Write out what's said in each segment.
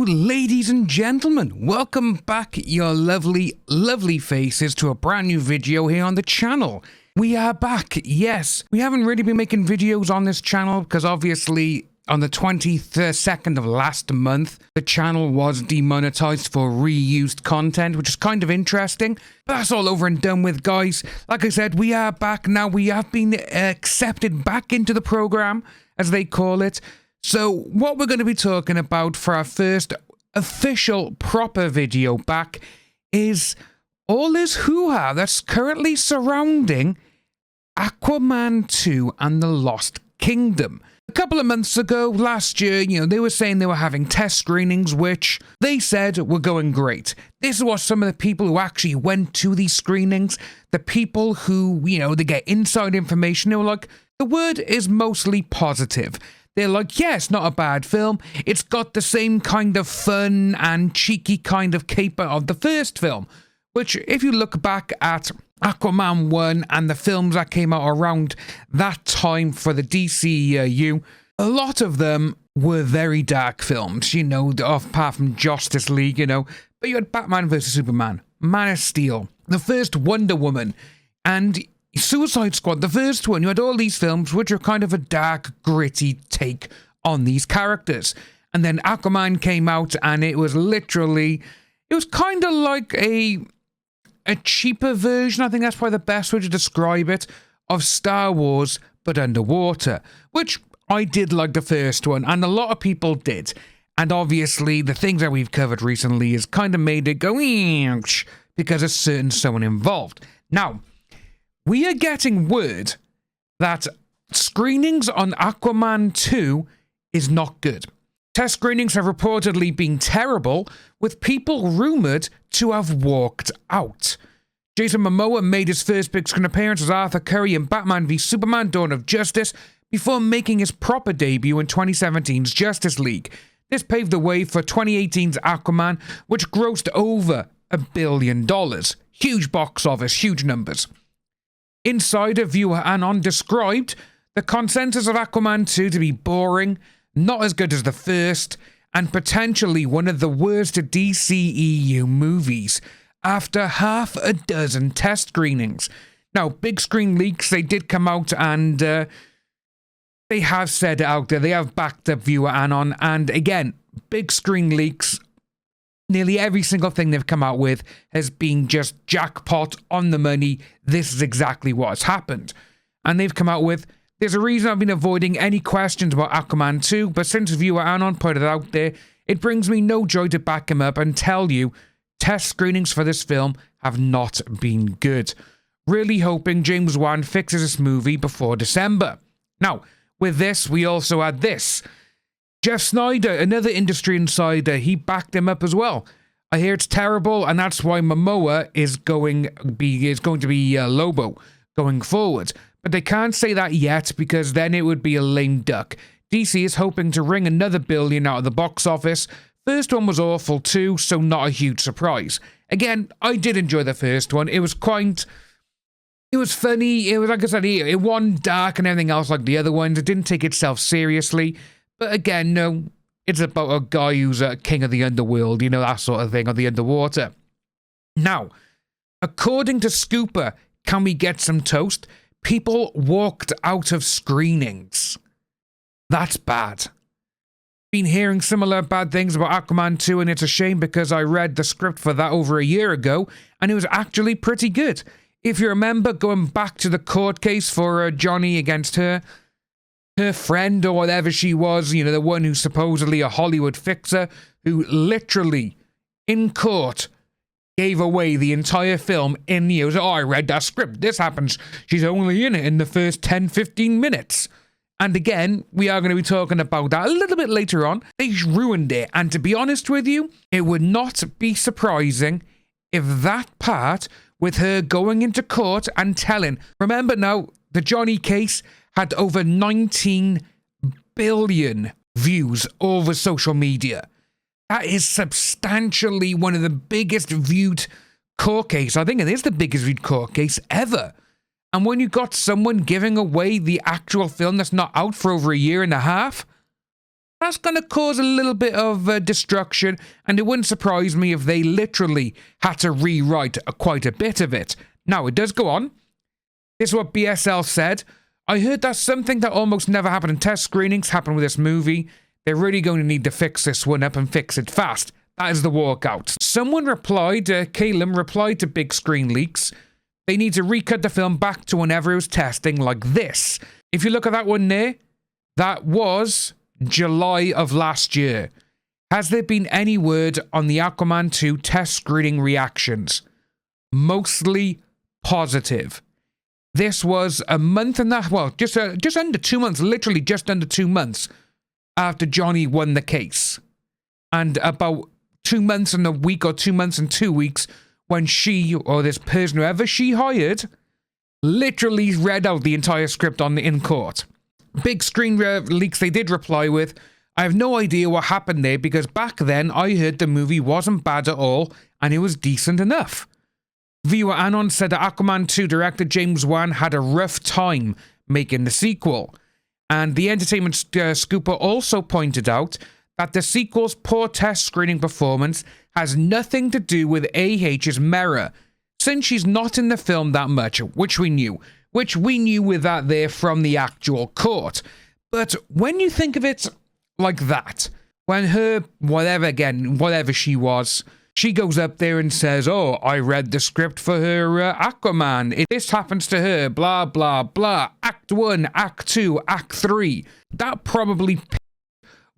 ladies and gentlemen, welcome back your lovely faces to a brand new video here on the channel. We are back, yes. We haven't really been making videos on this channel because obviously on the 22nd of last month, the channel was demonetized for reused content, which is kind of interesting. But that's all over and done with, guys. Like I said, we are back now. We have been accepted back into the program, as they call it. So what we're going to be talking about for our first official proper video back is all this hoo-ha that's currently surrounding Aquaman 2 and the Lost Kingdom. A couple of months ago, last year, they were saying they were having test screenings, which they said were going great. This is what some of the people who actually went to these screenings, the people who, they get inside information, they were like, the word is mostly positive. They're like, yeah, it's not a bad film. It's got the same kind of fun and cheeky kind of caper of the first film. Which, if you look back at Aquaman 1 and the films that came out around that time for the DCEU, a lot of them were very dark films, apart from Justice League, But you had Batman vs. Superman, Man of Steel, the first Wonder Woman, and Suicide Squad, the first one. You had all these films which are kind of a dark, gritty take on these characters. And then Aquaman came out and it was kind of like a cheaper version, I think that's probably the best way to describe it, of Star Wars, but underwater. Which I did like the first one, and a lot of people did. And obviously, the things that we've covered recently has kind of made it go, "Eesh," because there's certain someone involved. Now, we are getting word that screenings on Aquaman 2 is not good. Test screenings have reportedly been terrible, with people rumoured to have walked out. Jason Momoa made his first big screen appearance as Arthur Curry in Batman v Superman: Dawn of Justice before making his proper debut in 2017's Justice League. This paved the way for 2018's Aquaman, which grossed over $1 billion. Huge box office, huge numbers. Insider viewer Anon described the consensus of Aquaman 2 to be boring, not as good as the first, and potentially one of the worst DCEU movies, after half a dozen test screenings. Now, big screen leaks, they did come out and they have said it out there, they have backed up viewer Anon, and again, big screen leaks, nearly every single thing they've come out with has been just jackpot on the money. This is exactly what's happened. And they've come out with, there's a reason I've been avoiding any questions about Aquaman 2, but since viewer Anon put it out there, it brings me no joy to back him up and tell you, test screenings for this film have not been good. Really hoping James Wan fixes this movie before December. Now, with this, we also had this. Jeff Snyder, another industry insider, he backed him up as well. I hear it's terrible, and that's why Momoa is going to be Lobo going forward. But they can't say that yet, because then it would be a lame duck. DC is hoping to wring another $1 billion out of the box office. First one was awful too, so not a huge surprise. Again, I did enjoy the first one. It was funny. It was, like I said, it wasn't dark and everything else like the other ones. It didn't take itself seriously. But again, no, it's about a guy who's a king of the underworld, that sort of thing, or the underwater. Now, according to Scooper, Can We Get Some Toast? People walked out of screenings. That's bad. Been hearing similar bad things about Aquaman 2, and it's a shame because I read the script for that over a year ago, and it was actually pretty good. If you remember going back to the court case for Johnny against her friend or whatever she was, the one who's supposedly a Hollywood fixer, who literally, in court, gave away the entire film in, I read that script, this happens, she's only in it in the first 10-15 minutes. And again, we are going to be talking about that a little bit later on. They ruined it, and to be honest with you, it would not be surprising if that part, with her going into court and telling, remember now, the Johnny case had over 19 billion views over social media. That is substantially one of the biggest viewed court cases. I think it is the biggest viewed court case ever. And when you got someone giving away the actual film that's not out for over a year and a half, that's going to cause a little bit of destruction, and it wouldn't surprise me if they literally had to rewrite quite a bit of it. Now, it does go on. This is what BSL said. I heard that something that almost never happened in test screenings happened with this movie. They're really going to need to fix this one up and fix it fast. That is the Walkouts. Someone replied, Calum replied to Big Screen Leaks, they need to recut the film back to whenever it was testing like this. If you look at that one there, that was July of last year. Has there been any word on the Aquaman 2 test screening reactions? Mostly positive. This was a month and a half, well, just under 2 months, literally just under 2 months after Johnny won the case. And about 2 months and a week or 2 months and 2 weeks when she, or this person, whoever she hired, literally read out the entire script in court. Big Screen Leaks they did reply with, I have no idea what happened there because back then I heard the movie wasn't bad at all and it was decent enough. Viewer Anon said that Aquaman 2 director James Wan had a rough time making the sequel. And the Entertainment Scooper also pointed out that the sequel's poor test screening performance has nothing to do with AH's Mera, since she's not in the film that much, which we knew with that there from the actual court. But when you think of it like that, when her, whatever she was, she goes up there and says, oh, I read the script for her Aquaman. If this happens to her, blah, blah, blah. Act 1, Act 2, Act 3. That probably pissed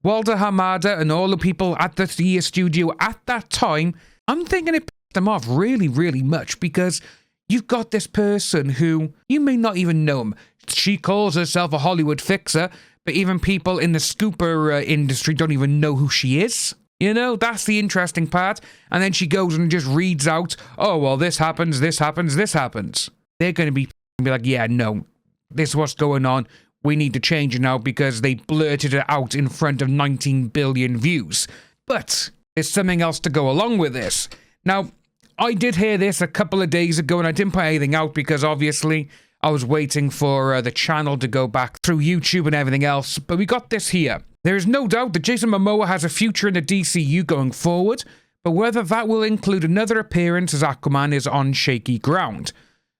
Walter Hamada and all the people at the DCEU studio at that time. I'm thinking it pissed them off really, really much because you've got this person who you may not even know him. She calls herself a Hollywood fixer, but even people in the scooper industry don't even know who she is. You know, that's the interesting part. And then she goes and just reads out, oh, well, this happens, this happens, this happens. They're going to be like, yeah, no, this is what's going on. We need to change it now because they blurted it out in front of 19 billion views. But there's something else to go along with this. Now, I did hear this a couple of days ago and I didn't put anything out because obviously I was waiting for the channel to go back through YouTube and everything else. But we got this here. There is no doubt that Jason Momoa has a future in the DCEU going forward, but whether that will include another appearance as Aquaman is on shaky ground.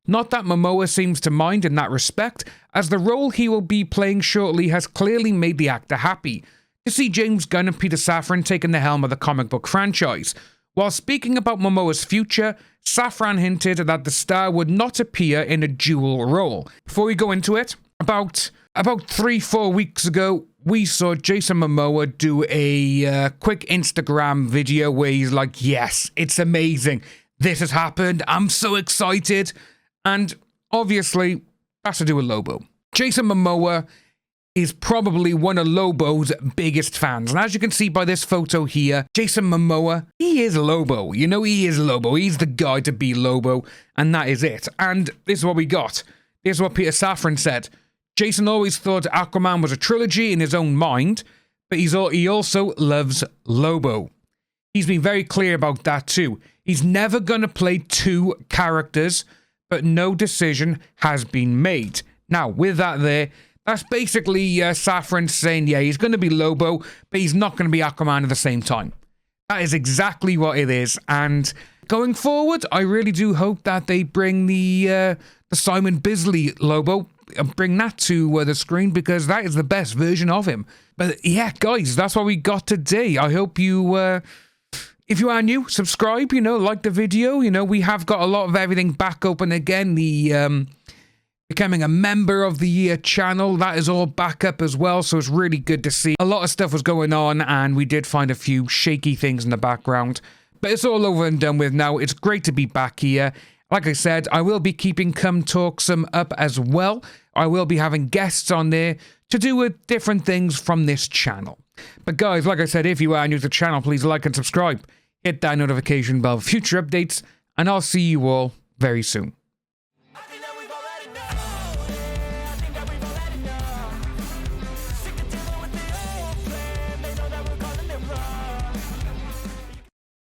Not that Momoa seems to mind in that respect, as the role he will be playing shortly has clearly made the actor happy to see James Gunn and Peter Safran taking the helm of the comic book franchise. While speaking about Momoa's future, Safran hinted that the star would not appear in a dual role. Before we go into it, about 3-4 weeks ago, we saw Jason Momoa do a quick Instagram video where he's like, yes, it's amazing. This has happened. I'm so excited. And obviously, that's to do with Lobo. Jason Momoa is probably one of Lobo's biggest fans. And as you can see by this photo here, Jason Momoa, he is Lobo. You know, he is Lobo. He's the guy to be Lobo. And that is it. And this is what we got. This is what Peter Safran said. Jason always thought Aquaman was a trilogy in his own mind, but he also loves Lobo. He's been very clear about that too. He's never going to play two characters, but no decision has been made. Now, with that there, that's basically Safran saying, yeah, he's going to be Lobo, but he's not going to be Aquaman at the same time. That is exactly what it is. And going forward, I really do hope that they bring the Simon Bisley Lobo, bring that to the screen, because that is the best version of him. But yeah, guys, that's what we got today. I hope you, if you are new, subscribe, you know, like the video. You know, we have got a lot of everything back open again. The becoming a member of the channel, that is all back up as well, so it's really good to see. A lot of stuff was going on, and we did find a few shaky things in the background. But it's all over and done with now. It's great to be back here. Like I said, I will be keeping Come Talksome up as well. I will be having guests on there to do with different things from this channel. But guys, like I said, if you are new to the channel, please like and subscribe. Hit that notification bell for future updates, and I'll see you all very soon.